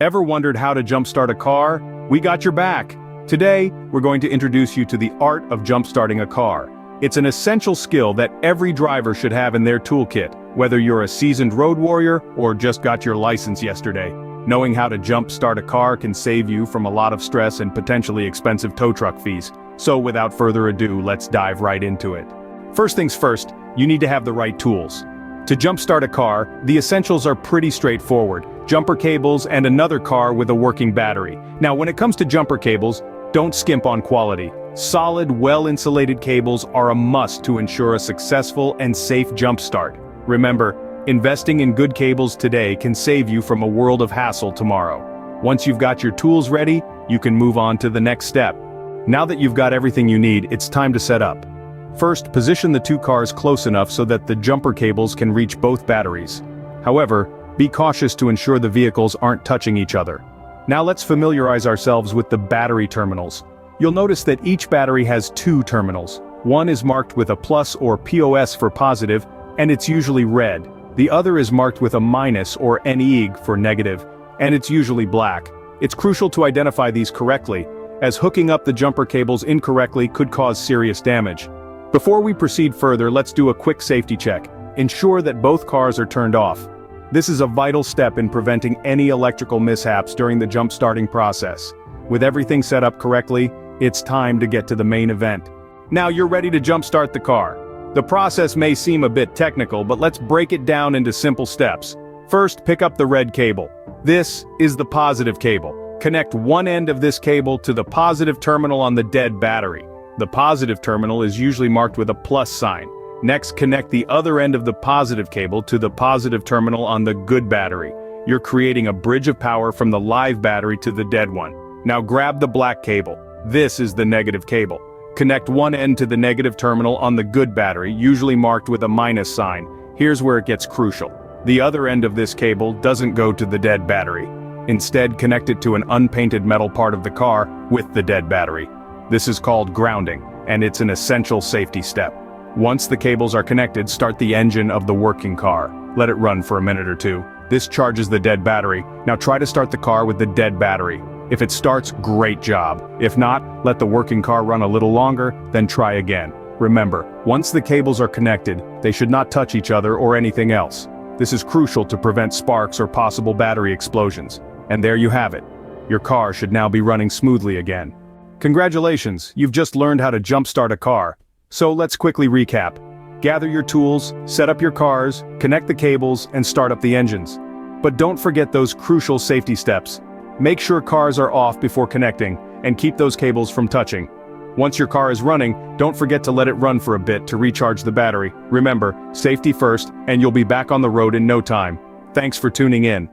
Ever wondered how to jumpstart a car? We got your back. Today, we're going to introduce you to the art of jumpstarting a car. It's an essential skill that every driver should have in their toolkit, whether you're a seasoned road warrior or just got your license yesterday. Knowing how to jumpstart a car can save you from a lot of stress and potentially expensive tow truck fees. So without further ado, let's dive right into it. First things first, you need to have the right tools. To jumpstart a car, the essentials are pretty straightforward: jumper cables and another car with a working battery. Now when it comes to jumper cables, don't skimp on quality. Solid, well-insulated cables are a must to ensure a successful and safe jumpstart. Remember, investing in good cables today can save you from a world of hassle tomorrow. Once you've got your tools ready, you can move on to the next step. Now that you've got everything you need, it's time to set up. First, position the two cars close enough so that the jumper cables can reach both batteries. However, be cautious to ensure the vehicles aren't touching each other. Now let's familiarize ourselves with the battery terminals. You'll notice that each battery has two terminals. One is marked with a plus or POS for positive, and it's usually red. The other is marked with a minus or NEG for negative, and it's usually black. It's crucial to identify these correctly, as hooking up the jumper cables incorrectly could cause serious damage. Before we proceed further, let's do a quick safety check. Ensure that both cars are turned off. This is a vital step in preventing any electrical mishaps during the jump-starting process. With everything set up correctly, it's time to get to the main event. Now you're ready to jump-start the car. The process may seem a bit technical, but let's break it down into simple steps. First, pick up the red cable. This is the positive cable. Connect one end of this cable to the positive terminal on the dead battery. The positive terminal is usually marked with a plus sign. Next, connect the other end of the positive cable to the positive terminal on the good battery. You're creating a bridge of power from the live battery to the dead one. Now grab the black cable. This is the negative cable. Connect one end to the negative terminal on the good battery, usually marked with a minus sign. Here's where it gets crucial. The other end of this cable doesn't go to the dead battery. Instead, connect it to an unpainted metal part of the car with the dead battery. This is called grounding, and it's an essential safety step. Once the cables are connected, start the engine of the working car. Let it run for a minute or two. This charges the dead battery. Now try to start the car with the dead battery. If it starts, great job. If not, let the working car run a little longer, then try again. Remember, once the cables are connected, they should not touch each other or anything else. This is crucial to prevent sparks or possible battery explosions. And there you have it. Your car should now be running smoothly again. Congratulations, you've just learned how to jumpstart a car. So let's quickly recap. Gather your tools, set up your cars, connect the cables, and start up the engines. But don't forget those crucial safety steps. Make sure cars are off before connecting, and keep those cables from touching. Once your car is running, don't forget to let it run for a bit to recharge the battery. Remember, safety first, and you'll be back on the road in no time. Thanks for tuning in.